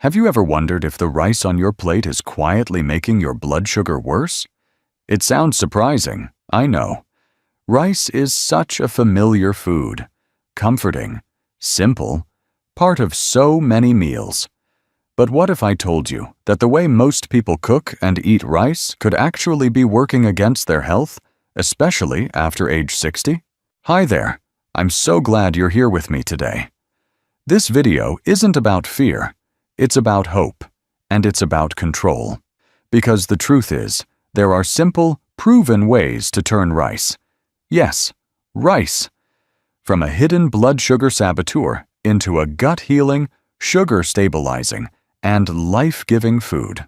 Have you ever wondered if the rice on your plate is quietly making your blood sugar worse? It sounds surprising, I know. Rice is such a familiar food, comforting, simple, part of so many meals. But what if I told you that the way most people cook and eat rice could actually be working against their health, especially after age 60? Hi there, I'm so glad you're here with me today. This video isn't about fear. It's about hope, and it's about control. Because the truth is, there are simple, proven ways to turn rice. Yes, rice. From a hidden blood sugar saboteur into a gut-healing, sugar-stabilizing, and life-giving food.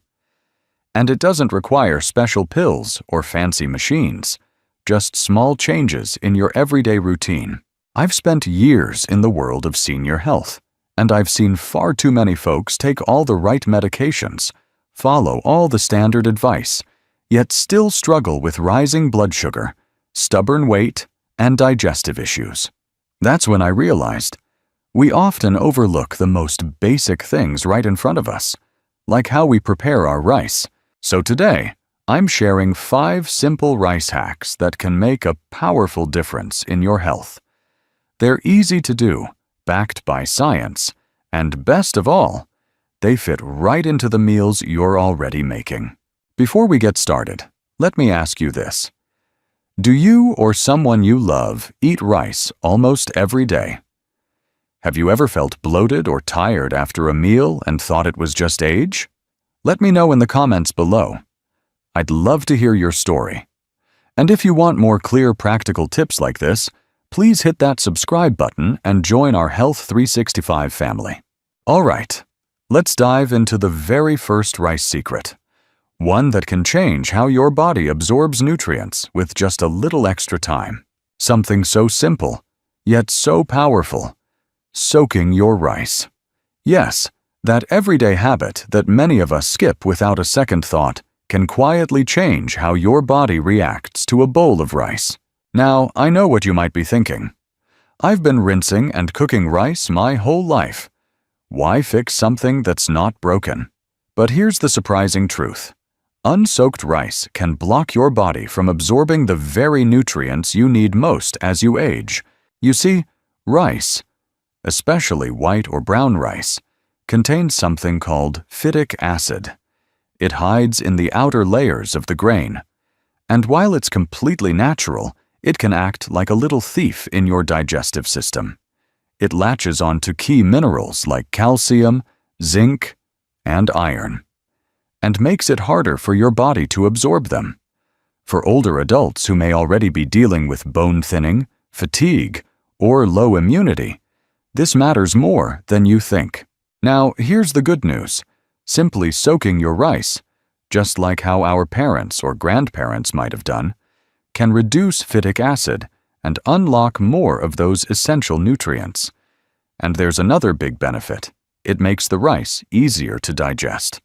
And it doesn't require special pills or fancy machines, just small changes in your everyday routine. I've spent years in the world of senior health. And I've seen far too many folks take all the right medications, follow all the standard advice, yet still struggle with rising blood sugar, stubborn weight, and digestive issues. That's when I realized we often overlook the most basic things right in front of us, like how we prepare our rice. So today, I'm sharing 5 simple rice hacks that can make a powerful difference in your health. They're easy to do, backed by science, and best of all, they fit right into the meals you're already making. Before we get started, let me ask you this. Do you or someone you love eat rice almost every day? Have you ever felt bloated or tired after a meal and thought it was just age? Let me know in the comments below. I'd love to hear your story. And if you want more clear, practical tips like this, please hit that subscribe button and join our Health 365 family. All right, let's dive into the very first rice secret, one that can change how your body absorbs nutrients with just a little extra time. Something so simple, yet so powerful: soaking your rice. Yes, that everyday habit that many of us skip without a second thought can quietly change how your body reacts to a bowl of rice. Now, I know what you might be thinking. I've been rinsing and cooking rice my whole life. Why fix something that's not broken? But here's the surprising truth. Unsoaked rice can block your body from absorbing the very nutrients you need most as you age. You see, rice, especially white or brown rice, contains something called phytic acid. It hides in the outer layers of the grain. And while it's completely natural, it can act like a little thief in your digestive system. It latches onto key minerals like calcium, zinc, and iron, and makes it harder for your body to absorb them. For older adults who may already be dealing with bone thinning, fatigue, or low immunity, this matters more than you think. Now, here's the good news. Simply soaking your rice, just like how our parents or grandparents might have done, can reduce phytic acid and unlock more of those essential nutrients. And there's another big benefit. It makes the rice easier to digest.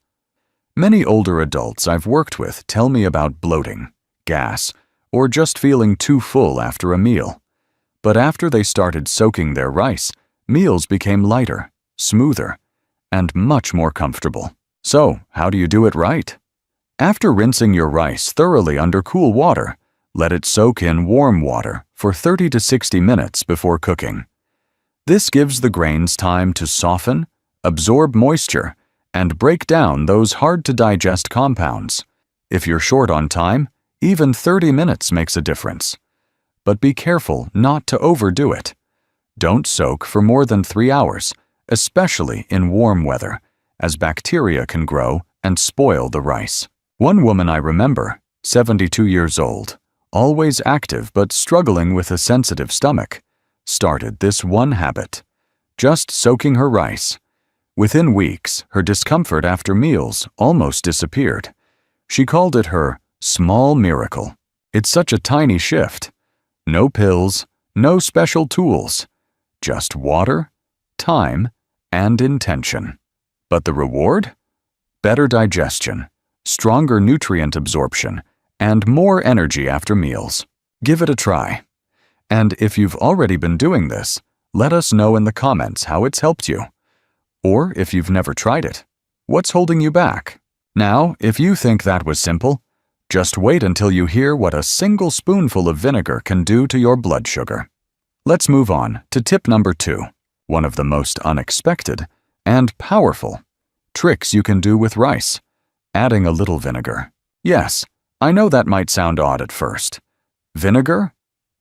Many older adults I've worked with tell me about bloating, gas, or just feeling too full after a meal. But after they started soaking their rice, meals became lighter, smoother, and much more comfortable. So, how do you do it right? After rinsing your rice thoroughly under cool water, let it soak in warm water for 30 to 60 minutes before cooking. This gives the grains time to soften, absorb moisture, and break down those hard-to-digest compounds. If you're short on time, even 30 minutes makes a difference. But be careful not to overdo it. Don't soak for more than 3 hours, especially in warm weather, as bacteria can grow and spoil the rice. One woman I remember, 72 years old, always active but struggling with a sensitive stomach, started this one habit, just soaking her rice. Within weeks, her discomfort after meals almost disappeared. She called it her small miracle. It's such a tiny shift. No pills, no special tools, just water, time, and intention. But the reward? Better digestion, stronger nutrient absorption, and more energy after meals. Give it a try. And if you've already been doing this, let us know in the comments how it's helped you. Or if you've never tried it, What's holding you back? Now, if you think that was simple, just wait until you hear what a single spoonful of vinegar can do to your blood sugar. Let's move on to tip number 2, one of the most unexpected and powerful tricks you can do with rice: adding a little vinegar. Yes, I know that might sound odd at first. Vinegar?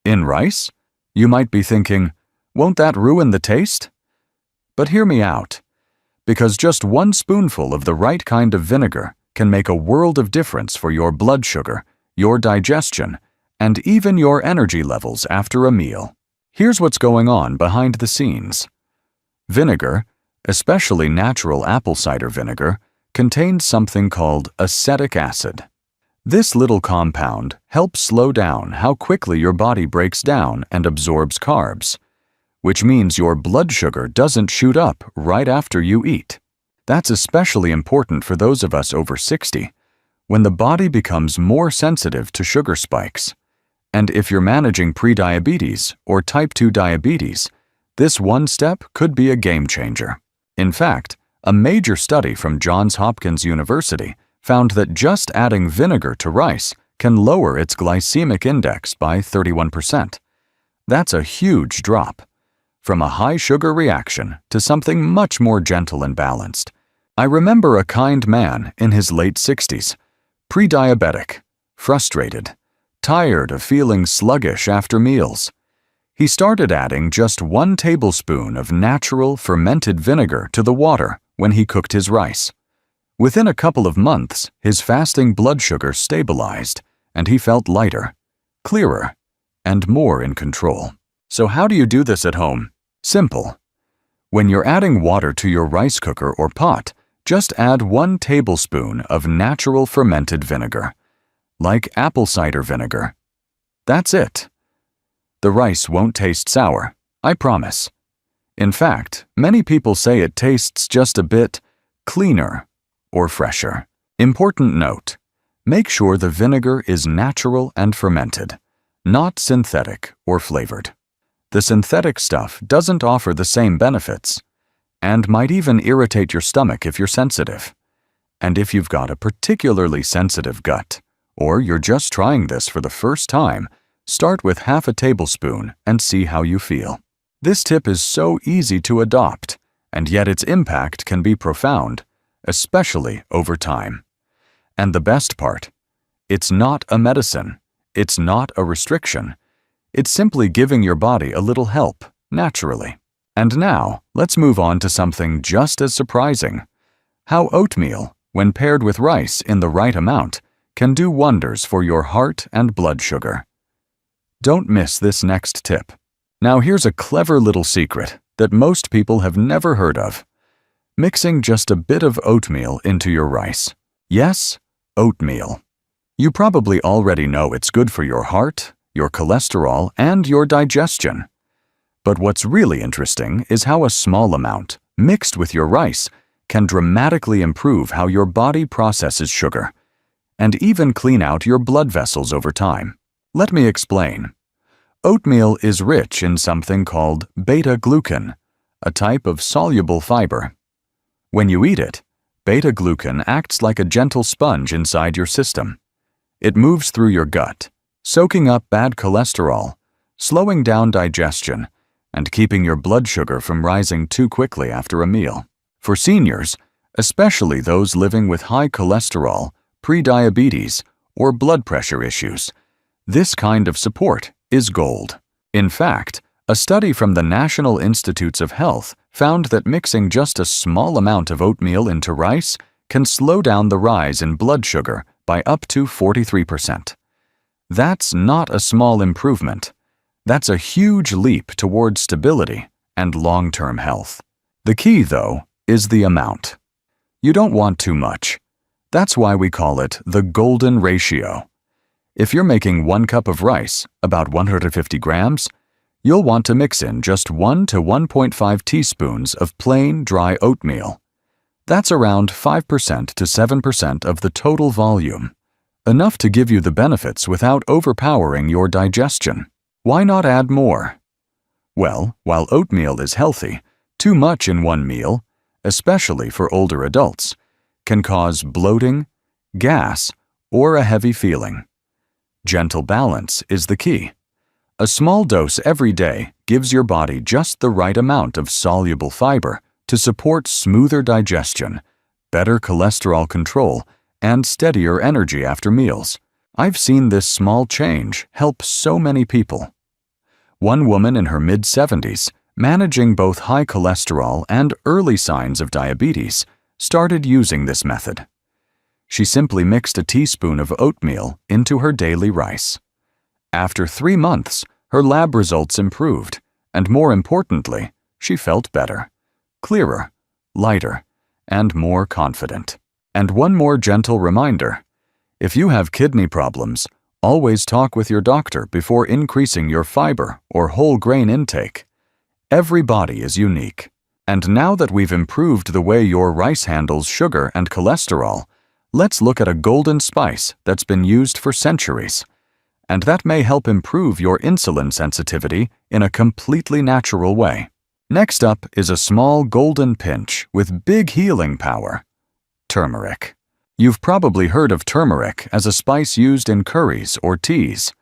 In rice? You might be thinking, won't that ruin the taste? But hear me out, because just 1 spoonful of the right kind of vinegar can make a world of difference for your blood sugar, your digestion, and even your energy levels after a meal. Here's what's going on behind the scenes. Vinegar, especially natural apple cider vinegar, contains something called acetic acid. This little compound helps slow down how quickly your body breaks down and absorbs carbs, which means your blood sugar doesn't shoot up right after you eat. That's especially important for those of us over 60, when the body becomes more sensitive to sugar spikes. And if you're managing prediabetes or type 2 diabetes, this one step could be a game changer. In fact, a major study from Johns Hopkins University found that just adding vinegar to rice can lower its glycemic index by 31%. That's a huge drop, from a high sugar reaction to something much more gentle and balanced. I remember a kind man in his late 60s, pre-diabetic, frustrated, tired of feeling sluggish after meals. He started adding just 1 tablespoon of natural fermented vinegar to the water when he cooked his rice. Within a couple of months, his fasting blood sugar stabilized, and he felt lighter, clearer, and more in control. So how do you do this at home? Simple. When you're adding water to your rice cooker or pot, just add 1 tablespoon of natural fermented vinegar, like apple cider vinegar. That's it. The rice won't taste sour, I promise. In fact, many people say it tastes just a bit cleaner or fresher. Important note: make sure the vinegar is natural and fermented, not synthetic or flavored. The synthetic stuff doesn't offer the same benefits, and might even irritate your stomach if you're sensitive. And if you've got a particularly sensitive gut, or you're just trying this for the first time, start with half a tablespoon and see how you feel. This tip is so easy to adopt, and yet its impact can be profound, especially over time. And the best part, it's not a medicine, it's not a restriction, it's simply giving your body a little help, naturally. And now, let's move on to something just as surprising: how oatmeal, when paired with rice in the right amount, can do wonders for your heart and blood sugar. Don't miss this next tip. Now here's a clever little secret that most people have never heard of: mixing just a bit of oatmeal into your rice. Yes, oatmeal. You probably already know it's good for your heart, your cholesterol, and your digestion. But what's really interesting is how a small amount, mixed with your rice, can dramatically improve how your body processes sugar, and even clean out your blood vessels over time. Let me explain. Oatmeal is rich in something called beta-glucan, a type of soluble fiber. When you eat it, beta-glucan acts like a gentle sponge inside your system. It moves through your gut, soaking up bad cholesterol, slowing down digestion, and keeping your blood sugar from rising too quickly after a meal. For seniors, especially those living with high cholesterol, prediabetes, or blood pressure issues, this kind of support is gold. In fact, a study from the National Institutes of Health found that mixing just a small amount of oatmeal into rice can slow down the rise in blood sugar by up to 43%. That's not a small improvement. That's a huge leap towards stability and long-term health. The key, though, is the amount. You don't want too much. That's why we call it the golden ratio. If you're making 1 cup of rice, about 150 grams, you'll want to mix in just 1 to 1.5 teaspoons of plain, dry oatmeal. That's around 5% to 7% of the total volume, enough to give you the benefits without overpowering your digestion. Why not add more? Well, while oatmeal is healthy, too much in one meal, especially for older adults, can cause bloating, gas, or a heavy feeling. Gentle balance is the key. A small dose every day gives your body just the right amount of soluble fiber to support smoother digestion, better cholesterol control, and steadier energy after meals. I've seen this small change help so many people. One woman in her mid-70s, managing both high cholesterol and early signs of diabetes, started using this method. She simply mixed a teaspoon of oatmeal into her daily rice. After 3 months, her lab results improved, and more importantly, she felt better, clearer, lighter, and more confident. And one more gentle reminder: if you have kidney problems, always talk with your doctor before increasing your fiber or whole grain intake. Every body is unique. And now that we've improved the way your rice handles sugar and cholesterol, let's look at a golden spice that's been used for centuries. And that may help improve your insulin sensitivity in a completely natural way. Next up is a small golden pinch with big healing power: turmeric. You've probably heard of turmeric as a spice used in curries or teas.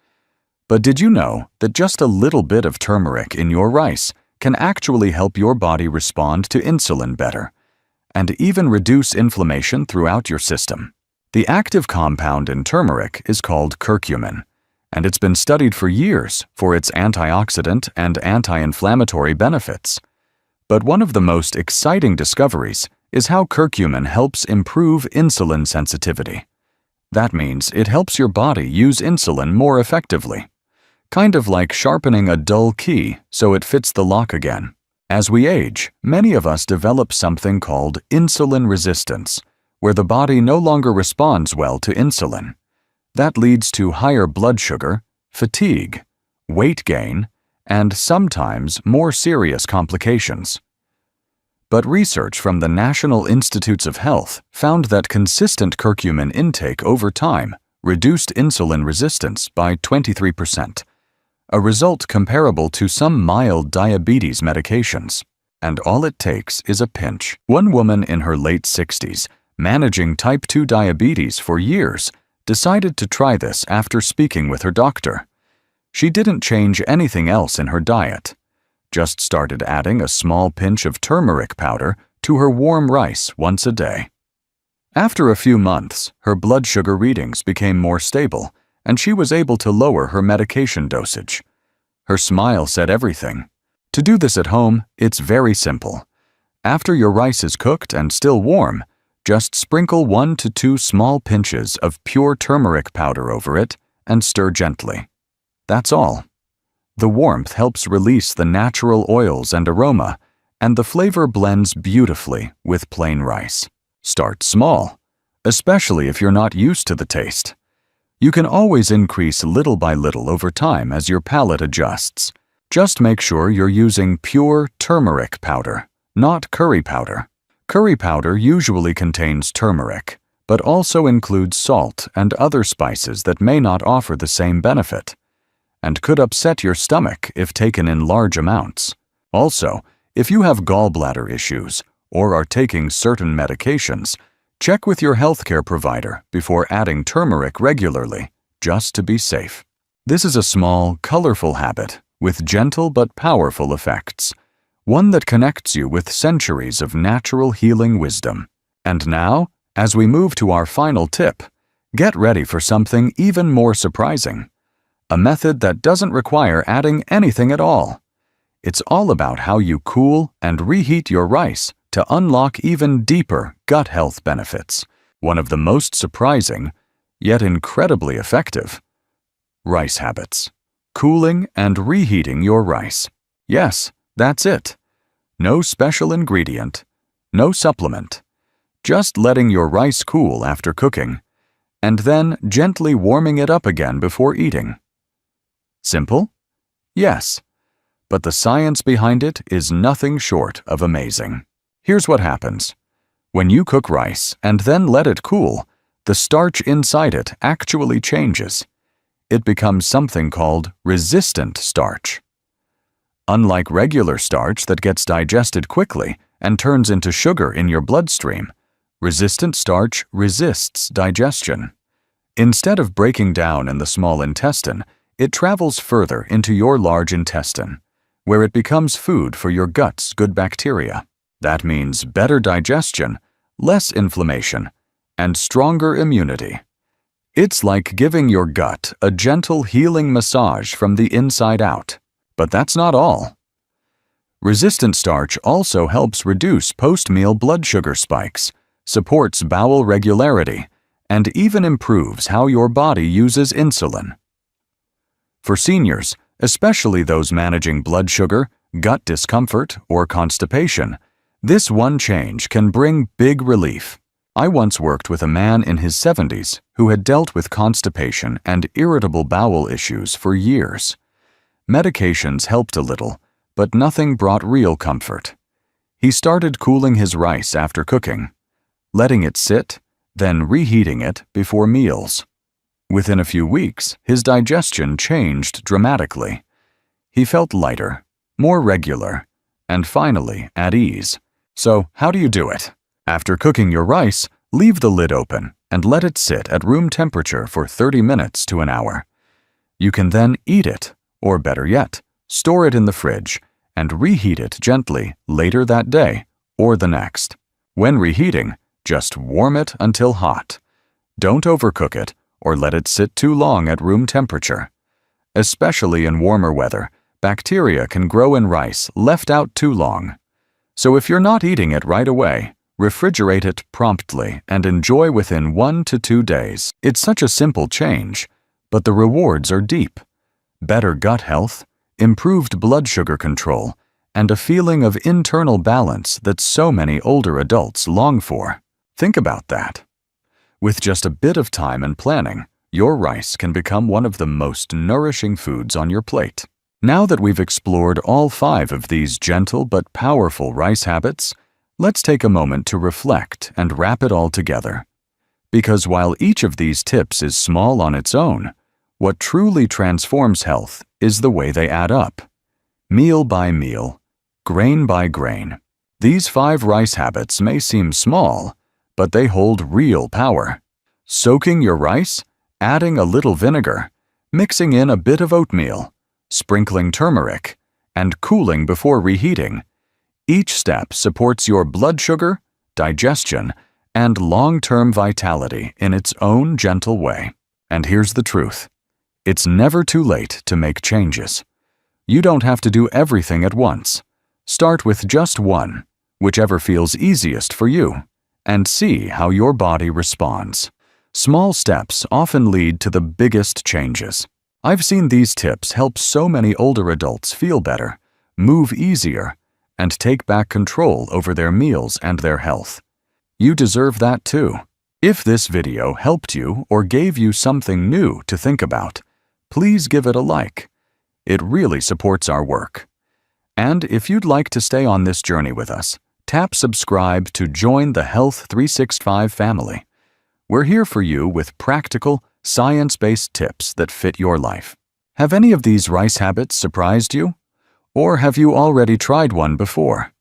But did you know that just a little bit of turmeric in your rice can actually help your body respond to insulin better, and even reduce inflammation throughout your system? The active compound in turmeric is called curcumin, and it's been studied for years for its antioxidant and anti-inflammatory benefits. But one of the most exciting discoveries is how curcumin helps improve insulin sensitivity. That means it helps your body use insulin more effectively, kind of like sharpening a dull key so it fits the lock again. As we age, many of us develop something called insulin resistance, where the body no longer responds well to insulin. That leads to higher blood sugar, fatigue, weight gain, and sometimes more serious complications. But research from the National Institutes of Health found that consistent curcumin intake over time reduced insulin resistance by 23%, a result comparable to some mild diabetes medications. And all it takes is a pinch. One woman in her late 60s, managing type 2 diabetes for years, decided to try this after speaking with her doctor. She didn't change anything else in her diet, just started adding a small pinch of turmeric powder to her warm rice once a day. After a few months, her blood sugar readings became more stable, and she was able to lower her medication dosage. Her smile said everything. To do this at home, it's very simple. After your rice is cooked and still warm, just sprinkle 1 to 2 small pinches of pure turmeric powder over it and stir gently. That's all. The warmth helps release the natural oils and aroma, and the flavor blends beautifully with plain rice. Start small, especially if you're not used to the taste. You can always increase little by little over time as your palate adjusts. Just make sure you're using pure turmeric powder, not curry powder. Curry powder usually contains turmeric, but also includes salt and other spices that may not offer the same benefit, and could upset your stomach if taken in large amounts. Also, if you have gallbladder issues or are taking certain medications, check with your healthcare provider before adding turmeric regularly, just to be safe. This is a small, colorful habit with gentle but powerful effects, one that connects you with centuries of natural healing wisdom. And now, as we move to our final tip, get ready for something even more surprising. A method that doesn't require adding anything at all. It's all about how you cool and reheat your rice to unlock even deeper gut health benefits. One of the most surprising, yet incredibly effective, rice habits. Cooling and reheating your rice. Yes, that's it. No special ingredient, no supplement. Just letting your rice cool after cooking, and then gently warming it up again before eating. Simple? Yes. But the science behind it is nothing short of amazing. Here's what happens. When you cook rice and then let it cool, the starch inside it actually changes. It becomes something called resistant starch. Unlike regular starch that gets digested quickly and turns into sugar in your bloodstream, Resistant starch resists digestion. Instead of breaking down in the small intestine, it travels further into your large intestine, where it becomes food for your gut's good bacteria. That means better digestion, less inflammation, and stronger immunity. It's like giving your gut a gentle healing massage from the inside out. But that's not all. Resistant starch also helps reduce post-meal blood sugar spikes, supports bowel regularity, and even improves how your body uses insulin. For seniors, especially those managing blood sugar, gut discomfort, or constipation, this one change can bring big relief. I once worked with a man in his 70s who had dealt with constipation and irritable bowel issues for years. Medications helped a little, but nothing brought real comfort. He started cooling his rice after cooking, letting it sit, then reheating it before meals. Within a few weeks, his digestion changed dramatically. He felt lighter, more regular, and finally at ease. So, how do you do it? After cooking your rice, leave the lid open and let it sit at room temperature for 30 minutes to an hour. You can then eat it, or better yet, store it in the fridge and reheat it gently later that day or the next. When reheating, just warm it until hot. Don't overcook it or let it sit too long at room temperature. Especially in warmer weather, bacteria can grow in rice left out too long. So if you're not eating it right away, refrigerate it promptly and enjoy within 1 to 2 days. It's such a simple change, but the rewards are deep. Better gut health, improved blood sugar control, and a feeling of internal balance that so many older adults long for. Think about that. With just a bit of time and planning, your rice can become one of the most nourishing foods on your plate. Now that we've explored all 5 of these gentle but powerful rice habits, let's take a moment to reflect and wrap it all together. Because while each of these tips is small on its own, what truly transforms health is the way they add up. Meal by meal, grain by grain. These 5 rice habits may seem small, but they hold real power. Soaking your rice, adding a little vinegar, mixing in a bit of oatmeal, sprinkling turmeric, and cooling before reheating. Each step supports your blood sugar, digestion, and long-term vitality in its own gentle way. And here's the truth. It's never too late to make changes. You don't have to do everything at once. Start with just one, whichever feels easiest for you, and see how your body responds. Small steps often lead to the biggest changes. I've seen these tips help so many older adults feel better, move easier, and take back control over their meals and their health. You deserve that too. If this video helped you or gave you something new to think about, please give it a like. It really supports our work. And if you'd like to stay on this journey with us, tap subscribe to join the Health 365 family. We're here for you with practical, science-based tips that fit your life. Have any of these rice habits surprised you? Or have you already tried one before?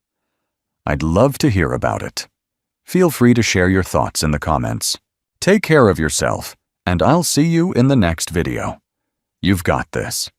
I'd love to hear about it. Feel free to share your thoughts in the comments. Take care of yourself, and I'll see you in the next video. You've got this.